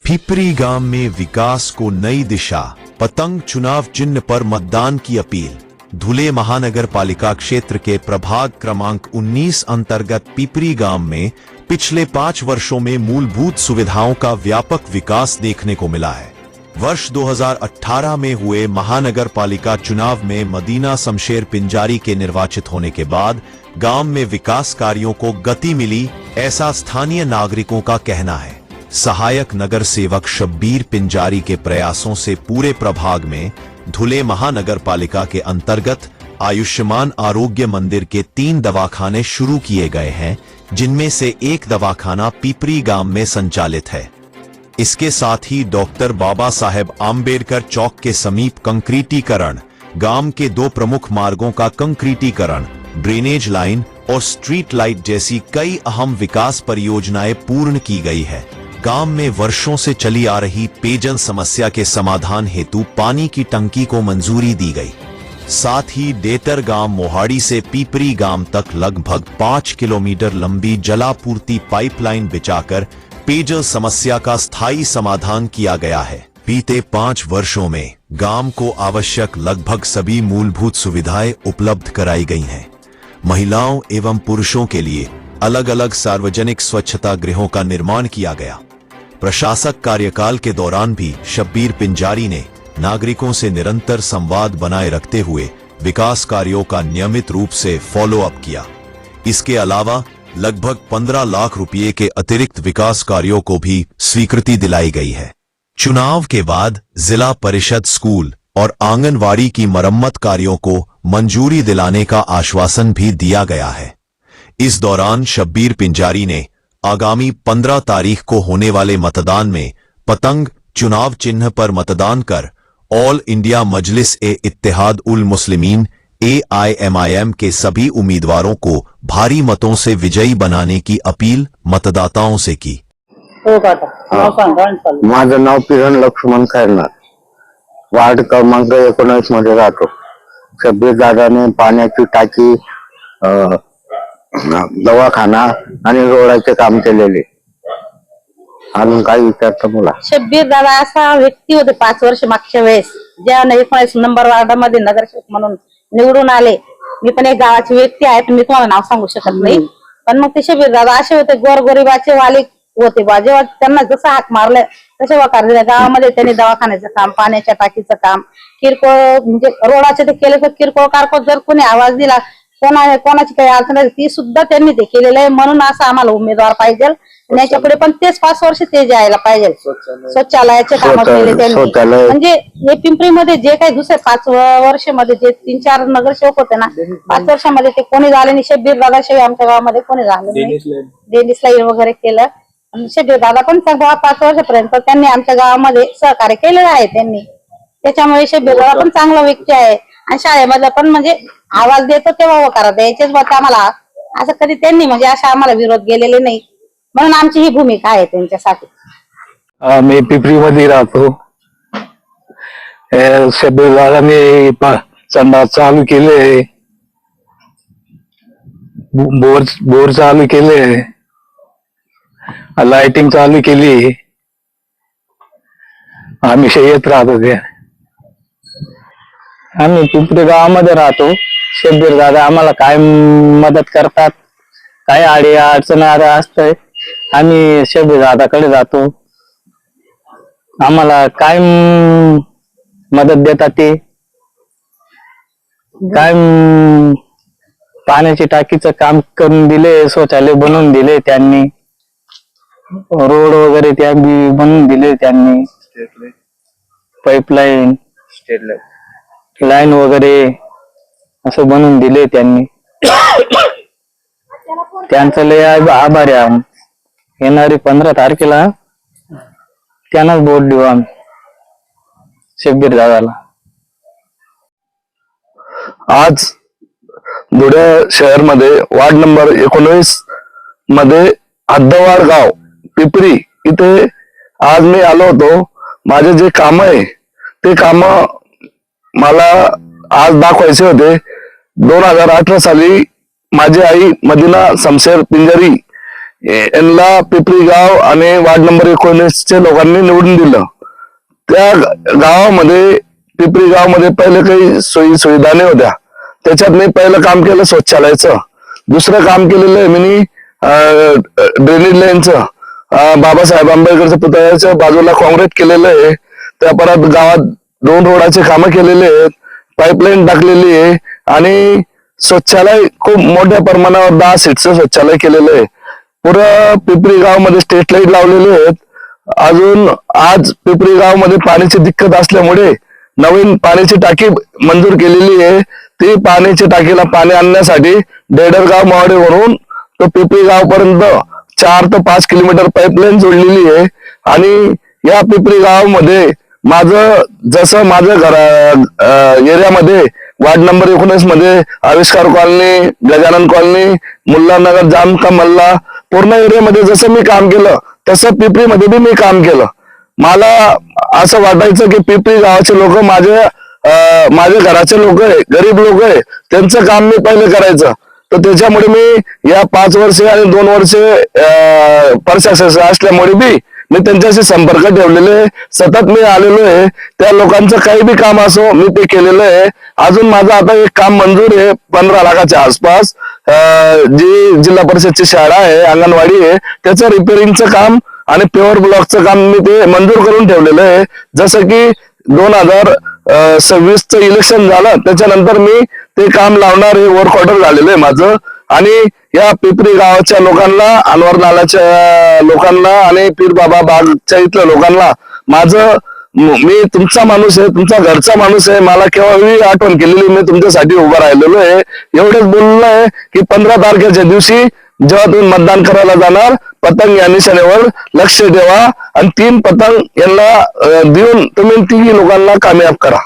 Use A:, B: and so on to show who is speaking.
A: पिपरी गांव में विकास को नई दिशा, पतंग चुनाव चिन्ह पर मतदान की अपील। धुले महानगर पालिका क्षेत्र के प्रभाग क्रमांक 19 अंतर्गत पिपरी गांव में पिछले 5 वर्षों में मूलभूत सुविधाओं का व्यापक विकास देखने को मिला है। वर्ष 2018 में हुए महानगर पालिका चुनाव में मदीना शमशेर पिंजारी के निर्वाचित होने के बाद गांव में विकास कार्यों को गति मिली, ऐसा स्थानीय नागरिकों का कहना है। सहायक नगर सेवक शब्बीर पिंजारी के प्रयासों से पूरे प्रभाग में धुले महानगर पालिका के अंतर्गत आयुष्मान आरोग्य मंदिर के 3 दवाखाने शुरू किए गए हैं, जिनमें से एक दवाखाना पिपरी गांव में संचालित है। इसके साथ ही डॉक्टर बाबा साहेब आम्बेडकर चौक के समीप कंक्रीटीकरण, गांव के 2 प्रमुख मार्गों का कंक्रीटीकरण, ड्रेनेज लाइन और स्ट्रीट लाइट जैसी कई अहम विकास परियोजनाएं पूर्ण की गई है। गांव में वर्षों से चली आ रही पेयजल समस्या के समाधान हेतु पानी की टंकी को मंजूरी दी गई। साथ ही डेटर गांव मोहाड़ी से पिपरी गांव तक लगभग 5 किलोमीटर लंबी जलापूर्ति पाइपलाइन बिछाकर पेयजल समस्या का स्थायी समाधान किया गया है। बीते 5 वर्षों में गांव को आवश्यक लगभग सभी मूलभूत सुविधाएं उपलब्ध कराई गई हैं। महिलाओं एवं पुरुषों के लिए अलग अलग सार्वजनिक स्वच्छता गृहों का निर्माण किया गया। प्रशासक कार्यकाल के दौरान भी शब्बीर पिंजारी ने नागरिकों से निरंतर संवाद बनाए रखते हुए विकास कार्यों का नियमित रूप से फॉलो अप किया। इसके अलावा लगभग 15 लाख रुपए के अतिरिक्त विकास कार्यों को भी स्वीकृति दिलाई गई है। चुनाव के बाद जिला परिषद स्कूल और आंगनवाड़ी की मरम्मत कार्यों को मंजूरी दिलाने का आश्वासन भी दिया गया है। इस दौरान शब्बीर पिंजारी ने आगामी 15 तारीख को होने वाले मतदान में पतंग चुनाव चिन्ह पर मतदान कर ऑल इंडिया मजलिस ए इत्तेहाद उल मुस्लिमीन AIMIM के सभी उम्मीदवारों को भारी मतों से विजयी बनाने की अपील मतदाताओं से की।
B: माझं नाव किरण लक्ष्मण खैरनार, वार्ड क्रमांक 19 मध्ये राहतो। शब्बीर दादाने पाण्याची टाकी, दवाखाना आणि रोडाचे काम केलेले। अजून काय विचारता बोला।
C: शब्बीर दादा असा व्यक्ती होते 5 वर्ष मागच्या वेळेस, ज्या 19 नंबर वार्डामध्ये नगरसेवक म्हणून निवडून आले। मी पण एक गावाची व्यक्ती आहे, मी तुम्हाला नाव सांगू शकत नाही, पण मग ते शब्बीर दादा असे होते गोरगरिबाचे वाले होते। जेव्हा त्यांना जसं हाक मारलं तसे वकार दिले। गावामध्ये त्यांनी दवाखान्याचं काम, पाण्याच्या टाकीचं काम, किरकोळ म्हणजे रोडाचे ते केले, तर किरकोळ कारकोळ जर कोणी आवाज दिला, कोणाची काही अडचण आहे ती सुद्धा त्यांनी ते केलेलं आहे। म्हणून असं आम्हाला उमेदवार पाहिजे, याच्या पुढे पण तेच 5 वर्ष ते जायला पाहिजे। शौचालयाचे काम केले त्यांनी, म्हणजे हे पिंपरीमध्ये जे काही दुसरे 5 वर्षामध्ये जे 3-4 नगरसेवक होते ना, 5 वर्षामध्ये ते कोणी झाले नाही। शब्बीर दादा शिवाय आमच्या गावामध्ये कोणी झालं नाही। डेनिस लाईन वगैरे केलं। शब्बीर दादा पण 5 वर्षापर्यंत त्यांनी आमच्या गावामध्ये सहकार्य केलेलं आहे त्यांनी, त्याच्यामुळे शब्बीर दादा पण चांगला व्यक्ती आहे। आणि शाळेमध्ये पण म्हणजे आवाज देतो तेव्हा वकार द्यायचेच बघ आम्हाला, असं कधी त्यांनी म्हणजे अशा आम्हाला विरोध गेलेले नाही, म्हणून आमची ही भूमिका आहे त्यांच्यासाठी।
B: मी पिपरी मध्ये राहतो। शब्बीर दादाने संडास चालू केले, बोर चालू केले, लाइटिंग चालू केली। आम्ही येत राहतो ते। आम्ही पिंपरी गावामध्ये राहतो। शब्बीर दादा आम्हाला काय मदत करतात, काय अडचण असते, आम्ही शब्बीर दादाकडे जातो। आम्हाला काय मदत देतात ते, काय पाण्याची टाकीचं काम करून दिले, शौचालय बनवून दिले त्यांनी, रोड वगैरे त्या बनवून दिले त्यांनी, पाईपलाईन, लाईन वगैरे असं बनवून दिले त्यांनी। त्यांचं लय आभारी आहे। येणारी 15 तारखेला त्यांनाच वोट देऊ आम्ही, शब्बीर दादाला।
D: आज धुळे शहर मध्ये वार्ड नंबर 19 मध्ये हद्दवाड गाव पिपरी इथे आज मी आलो होतो। माझे जे काम आहे ते काम मला आज दाखवायचे होते। 2018 साली माझी आई मदीना शमशेर पिंजारी यांना पिपरी गाव आणि वार्ड नंबर 19 लोकांनी निवडून दिलं. त्या गावामध्ये पिपरी गावामध्ये पहिले काही सोयी सुविधा नाही होत्या. त्याच्यात मी पहिलं काम केलं शौचालयाचं. दुसरं काम केलेलं आहे मी ड्रेनेज लाईनचं. बाबासाहेब आंबेडकरच्या पुतळ्याच्या बाजूला काँक्रीट केलेलं आहे. त्या परत गावात 2 रोडाचे कामं केलेले आहेत, पाईपलाईन टाकलेली आहे आणि शौचालय खूप मोठ्या प्रमाणावर 10 सीटचं शौचालय केलेलं आहे. पुरं पिपरी गावामध्ये स्ट्रीट लाईट लावलेले आहेत. अजून आज पिपरी गावामध्ये पाण्याची दिक्कत असल्यामुळे नवीन पाण्याची टाकी मंजूर केलेली आहे. ती पाण्याची टाकीला पाणी आणण्यासाठी डेडरगाव मावडेवरून तो पिपरी गावपर्यंत 4 ते 5 किलोमीटर पाईपलाईन जोडलेली आहे. आणि या पिपरी गावामध्ये माझं जसं माझं एरियामध्ये वार्ड नंबर 19 मध्ये आविष्कार कॉलनी, गजानन कॉलनी, मुल्लानगर, जामका मल्ला पूर्ण एरियामध्ये जसं मी काम केलं तसं पिपरी मध्ये बी मी काम केलं. मला असं वाटायचं की पिपरी गावाचे लोक माझ्या घराचे लोक आहे, गरीब लोक आहे, त्यांचं काम मी पहिले करायचं. तर त्याच्यामुळे मी या 5 वर्षे आणि 2 वर्षे प्रशासन असल्यामुळे बी मी त्यांच्याशी संपर्क ठेवलेले, सतत मी आलेलो आहे. त्या लोकांचं काही बी काम असो मी ते केलेलं आहे. अजून माझं आता एक काम मंजूर आहे 15 लाखाच्या आसपास. जी जिल्हा परिषदची शाळा आहे, अंगणवाडी आहे, त्याचं रिपेअरिंगचं काम आणि पेवर ब्लॉकचं काम मी ते मंजूर करून ठेवलेलं आहे. जसं की 2026चं इलेक्शन झालं त्याच्यानंतर मी ते काम लावणार आहे. वर्क ऑर्डर झालेलं आहे माझं. आणि या पिपरी गावाच्या लोकांना, अनवर नाल्याच्या लोकांना आणि पीर बाबा बागच्या इथल्या लोकांना मी तुमचा माणूस आहे, तुमचा घरचा माणूस आहे. मला केव्हाही आठवण केलेली, मी तुमच्यासाठी उभा राहिलेलो आहे. एवढंच बोलणं आहे की 15 तारखेच्या दिवशी जेव्हा तुम्ही मतदान करायला जाणार, पतंग या निशाण्यावर लक्ष ठेवा आणि 3 पतंग यांना देऊन तुम्ही 3 लोकांना कामयाब करा.